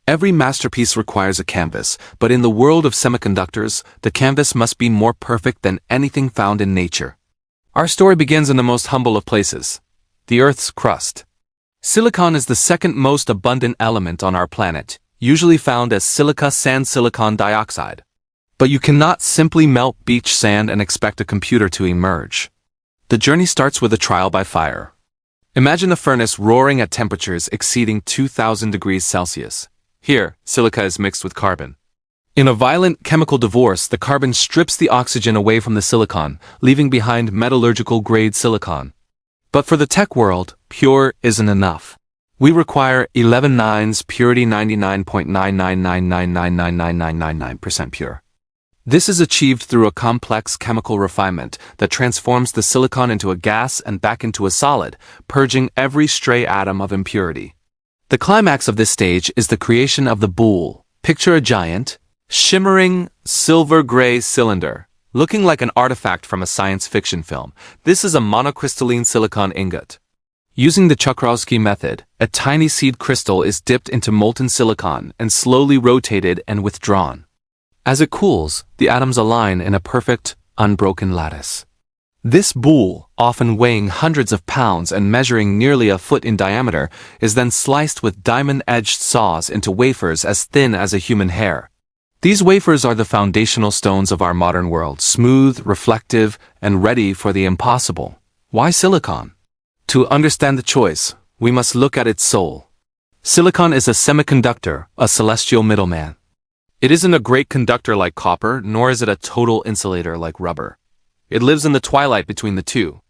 Every masterpiece requires a canvas, but in the world of semiconductors, the canvas must be more perfect than anything found in nature. Our story begins in the most humble of places, the Earth's crust. Silicon is the second most abundant element on our planet, usually found as silica sand silicon dioxide. But you cannot simply melt beach sand and expect a computer to emerge. The journey starts with a trial by fire. Imagine a furnace roaring at temperatures exceeding 2000 degrees Celsius. Here, silica is mixed with carbon. In a violent chemical divorce, the carbon strips the oxygen away from the silicon, leaving behind metallurgical-grade silicon. But for the tech world, pure isn't enough. We require 11 nines, purity 99.999999999% pure. This is achieved through a complex chemical refinement that transforms the silicon into a gas and back into a solid, purging every stray atom of impurity. The climax of this stage is the creation of the boule. Picture a giant, shimmering, silver-gray cylinder, looking like an artifact from a science fiction film. This is a monocrystalline silicon ingot. Using the Czochralski method, a tiny seed crystal is dipped into molten silicon and slowly rotated and withdrawn. As it cools, the atoms align in a perfect, unbroken lattice. This boule, often weighing hundreds of pounds and measuring nearly a foot in diameter, is then sliced with diamond-edged saws into wafers as thin as a human hair. These wafers are the foundational stones of our modern world, smooth, reflective, and ready for the impossible. Why silicon? To understand the choice, we must look at its soul. Silicon is a semiconductor, a celestial middleman. It isn't a great conductor like copper, nor is it a total insulator like rubber. It lives in the twilight between the two.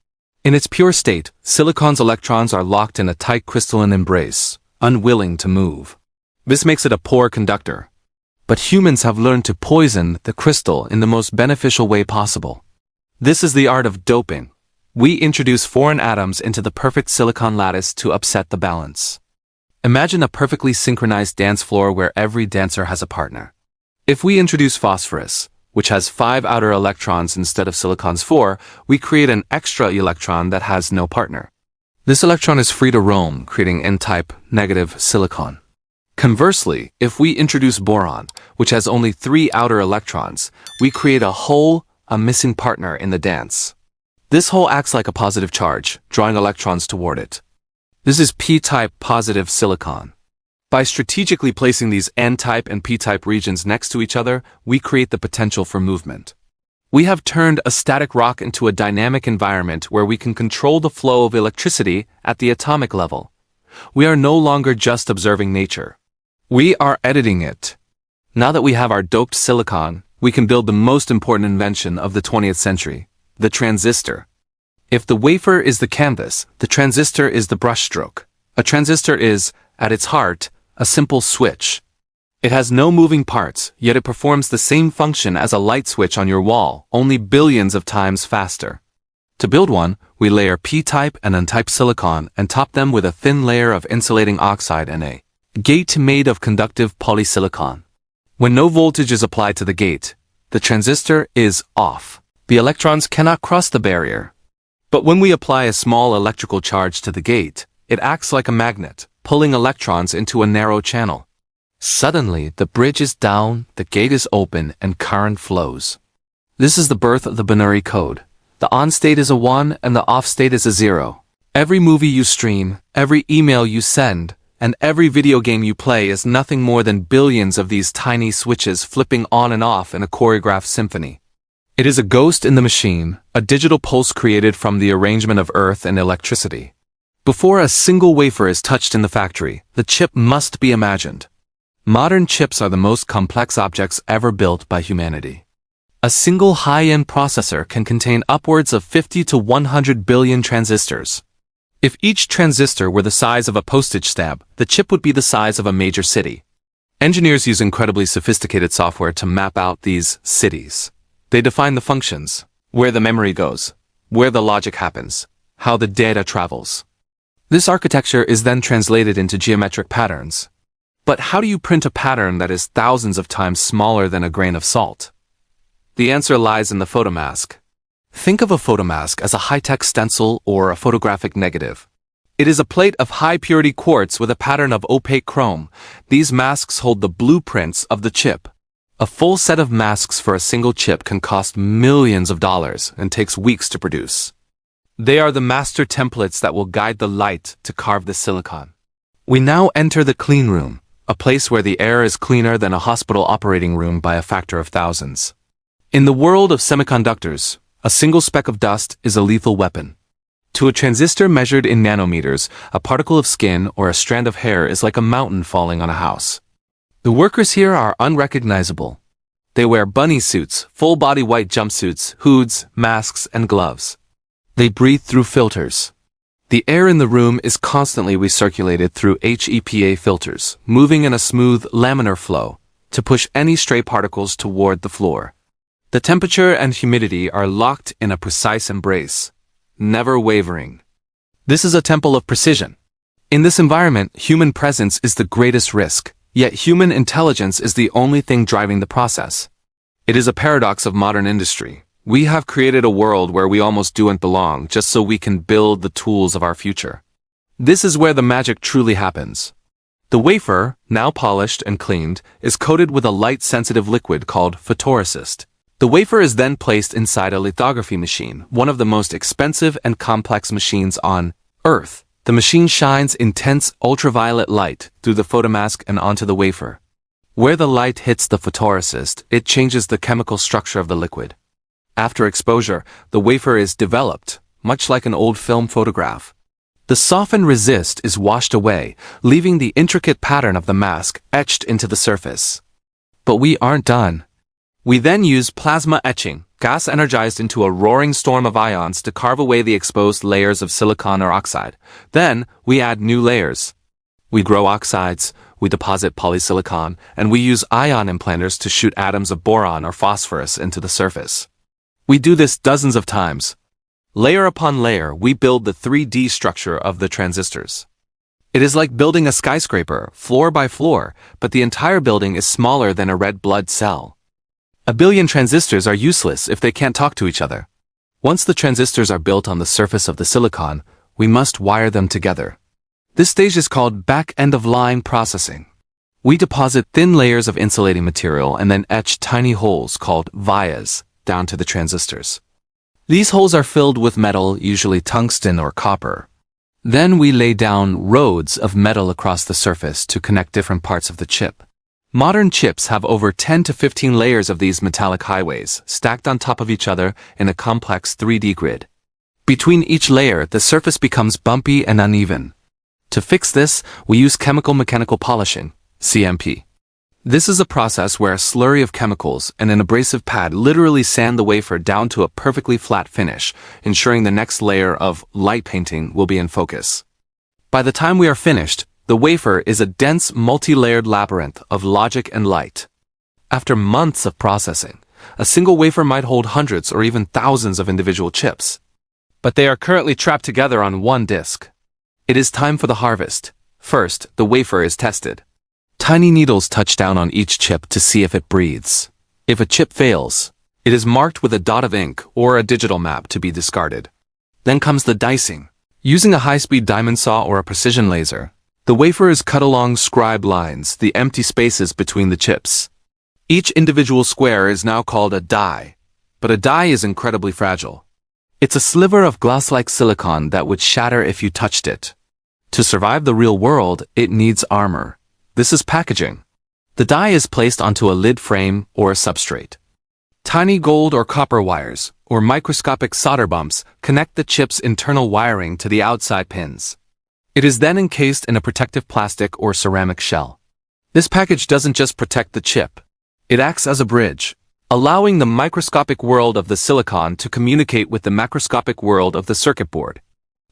In its pure state, silicon's electrons are locked in a tight crystalline embrace, unwilling to move. This makes it a poor conductor. But humans have learned to poison the crystal in the most beneficial way possible. This is the art of doping. We introduce foreign atoms into the perfect silicon lattice to upset the balance. Imagine a perfectly synchronized dance floor where every dancer has a partner. If we introduce phosphorus, which has 5 outer electrons instead of silicon's 4, we create an extra electron that has no partner. This electron is free to roam, creating N-type negative silicon. Conversely, if we introduce boron, which has only 3 outer electrons, we create a hole, a missing partner in the dance. This hole acts like a positive charge, drawing electrons toward it. This is P-type positive silicon. By strategically placing these N-type and P-type regions next to each other, we create the potential for movement. We have turned a static rock into a dynamic environment where we can control the flow of electricity at the atomic level. We are no longer just observing nature. We are editing it. Now that we have our doped silicon, we can build the most important invention of the 20th century, the transistor. If the wafer is the canvas, the transistor is the brushstroke. A transistor is, at its heart, a simple switch. It has no moving parts, yet it performs the same function as a light switch on your wall, only billions of times faster. To build one, we layer P-type and N-type silicon and top them with a thin layer of insulating oxide and a gate made of conductive polysilicon. When no voltage is applied to the gate, the transistor is off. The electrons cannot cross the barrier. But when we apply a small electrical charge to the gate, it acts like a magnet, pulling electrons into a narrow channel. Suddenly, the bridge is down, the gate is open, and current flows. This is the birth of the binary code. The on state is a 1 and the off state is a 0. Every movie you stream, every email you send, and every video game you play is nothing more than billions of these tiny switches flipping on and off in a choreographed symphony. It is a ghost in the machine, a digital pulse created from the arrangement of earth and electricity. Before a single wafer is touched in the factory, the chip must be imagined. Modern chips are the most complex objects ever built by humanity. A single high-end processor can contain upwards of 50 to 100 billion transistors. If each transistor were the size of a postage stamp, the chip would be the size of a major city. Engineers use incredibly sophisticated software to map out these cities. They define the functions, where the memory goes, where the logic happens, how the data travels. This architecture is then translated into geometric patterns. But how do you print a pattern that is thousands of times smaller than a grain of salt? The answer lies in the photomask. Think of a photomask as a high-tech stencil or a photographic negative. It is a plate of high-purity quartz with a pattern of opaque chrome. These masks hold the blueprints of the chip. A full set of masks for a single chip can cost millions of dollars and takes weeks to produce. They are the master templates that will guide the light to carve the silicon. We now enter the clean room, a place where the air is cleaner than a hospital operating room by a factor of thousands. In the world of semiconductors, a single speck of dust is a lethal weapon. To a transistor measured in nanometers, a particle of skin or a strand of hair is like a mountain falling on a house. The workers here are unrecognizable. They wear bunny suits, full-body white jumpsuits, hoods, masks, and gloves. They breathe through filters. The air in the room is constantly recirculated through HEPA filters, moving in a smooth, laminar flow, to push any stray particles toward the floor. The temperature and humidity are locked in a precise embrace, never wavering. This is a temple of precision. In this environment, human presence is the greatest risk, yet human intelligence is the only thing driving the process. It is a paradox of modern industry. We have created a world where we almost don't belong just so we can build the tools of our future. This is where the magic truly happens. The wafer, now polished and cleaned, is coated with a light-sensitive liquid called photoresist. The wafer is then placed inside a lithography machine, one of the most expensive and complex machines on Earth. The machine shines intense ultraviolet light through the photomask and onto the wafer. Where the light hits the photoresist, it changes the chemical structure of the liquid. After exposure, the wafer is developed, much like an old film photograph. The softened resist is washed away, leaving the intricate pattern of the mask etched into the surface. But we aren't done. We then use plasma etching, gas energized into a roaring storm of ions to carve away the exposed layers of silicon or oxide. Then, we add new layers. We grow oxides, we deposit polysilicon, and we use ion implanters to shoot atoms of boron or phosphorus into the surface. We do this dozens of times. Layer upon layer, we build the 3D structure of the transistors. It is like building a skyscraper, floor by floor, but the entire building is smaller than a red blood cell. A billion transistors are useless if they can't talk to each other. Once the transistors are built on the surface of the silicon, we must wire them together. This stage is called back-end-of-line processing. We deposit thin layers of insulating material and then etch tiny holes called vias down to the transistors. These holes are filled with metal, usually tungsten or copper. Then we lay down roads of metal across the surface to connect different parts of the chip. Modern chips have over 10 to 15 layers of these metallic highways, stacked on top of each other in a complex 3D grid. Between each layer, the surface becomes bumpy and uneven. To fix this, we use chemical-mechanical polishing, CMP. This is a process where a slurry of chemicals and an abrasive pad literally sand the wafer down to a perfectly flat finish, ensuring the next layer of light painting will be in focus. By the time we are finished, the wafer is a dense, multi-layered labyrinth of logic and light. After months of processing, a single wafer might hold hundreds or even thousands of individual chips. But they are currently trapped together on one disk. It is time for the harvest. First, the wafer is tested. Tiny needles touch down on each chip to see if it breathes. If a chip fails, it is marked with a dot of ink or a digital map to be discarded. Then comes the dicing. Using a high-speed diamond saw or a precision laser, the wafer is cut along scribed lines, the empty spaces between the chips. Each individual square is now called a die, but a die is incredibly fragile. It's a sliver of glass-like silicon that would shatter if you touched it. To survive the real world, it needs armor. This is packaging. The die is placed onto a lid frame or a substrate. Tiny gold or copper wires, or microscopic solder bumps, connect the chip's internal wiring to the outside pins. It is then encased in a protective plastic or ceramic shell. This package doesn't just protect the chip. It acts as a bridge, allowing the microscopic world of the silicon to communicate with the macroscopic world of the circuit board.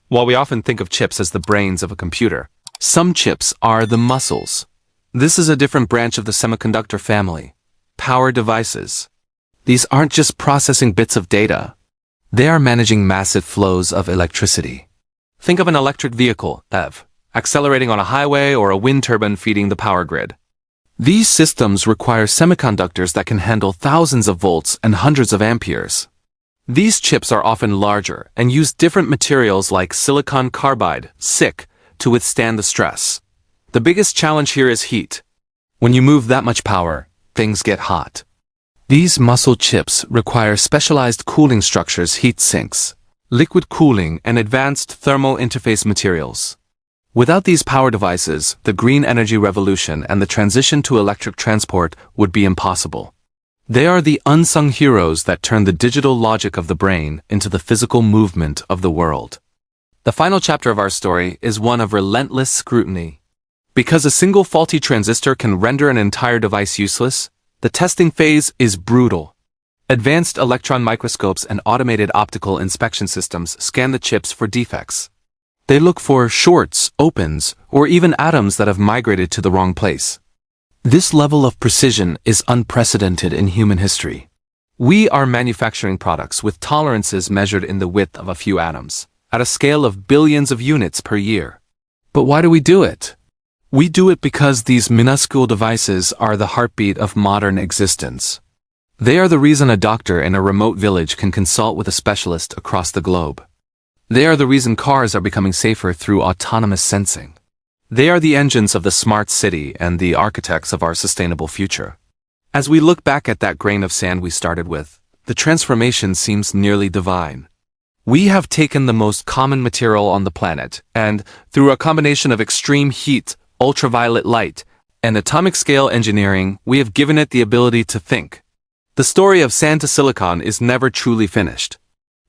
While we often think of chips as the brains of a computer, some chips are the muscles. This is a different branch of the semiconductor family, power devices. These aren't just processing bits of data. They are managing massive flows of electricity. Think of an electric vehicle, EV, accelerating on a highway or a wind turbine feeding the power grid. These systems require semiconductors that can handle thousands of volts and hundreds of amperes. These chips are often larger and use different materials like silicon carbide, SiC, to withstand the stress. The biggest challenge here is heat. When you move that much power, things get hot. These muscle chips require specialized cooling structures, heat sinks, liquid cooling, and advanced thermal interface materials. Without these power devices, the green energy revolution and the transition to electric transport would be impossible. They are the unsung heroes that turn the digital logic of the brain into the physical movement of the world. The final chapter of our story is one of relentless scrutiny. Because a single faulty transistor can render an entire device useless, the testing phase is brutal. Advanced electron microscopes and automated optical inspection systems scan the chips for defects. They look for shorts, opens, or even atoms that have migrated to the wrong place. This level of precision is unprecedented in human history. We are manufacturing products with tolerances measured in the width of a few atoms, at a scale of billions of units per year. But why do we do it? We do it because these minuscule devices are the heartbeat of modern existence. They are the reason a doctor in a remote village can consult with a specialist across the globe. They are the reason cars are becoming safer through autonomous sensing. They are the engines of the smart city and the architects of our sustainable future. As we look back at that grain of sand we started with, the transformation seems nearly divine. We have taken the most common material on the planet, and, through a combination of extreme heat, ultraviolet light, and atomic-scale engineering, we have given it the ability to think. The story of sand to silicon is never truly finished.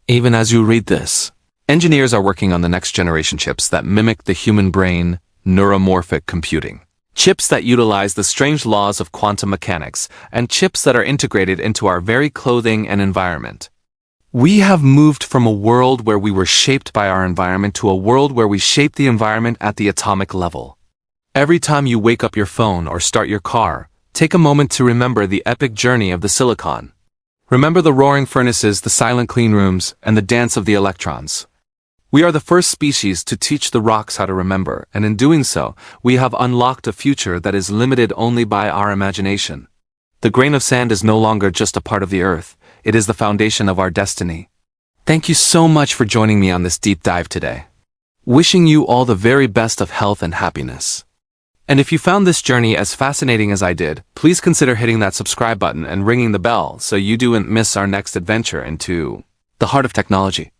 Even as you read this, engineers are working on the next generation chips that mimic the human brain, neuromorphic computing. Chips that utilize the strange laws of quantum mechanics, and chips that are integrated into our very clothing and environment. We have moved from a world where we were shaped by our environment to a world where we shape the environment at the atomic level. Every time you wake up your phone or start your car, take a moment to remember the epic journey of the silicon. Remember the roaring furnaces, the silent clean rooms, and the dance of the electrons. We are the first species to teach the rocks how to remember, and in doing so, we have unlocked a future that is limited only by our imagination. The grain of sand is no longer just a part of the earth, it is the foundation of our destiny. Thank you so much for joining me on this deep dive today. Wishing you all the very best of health and happiness. And if you found this journey as fascinating as I did, please consider hitting that subscribe button and ringing the bell so you don't miss our next adventure into the heart of technology.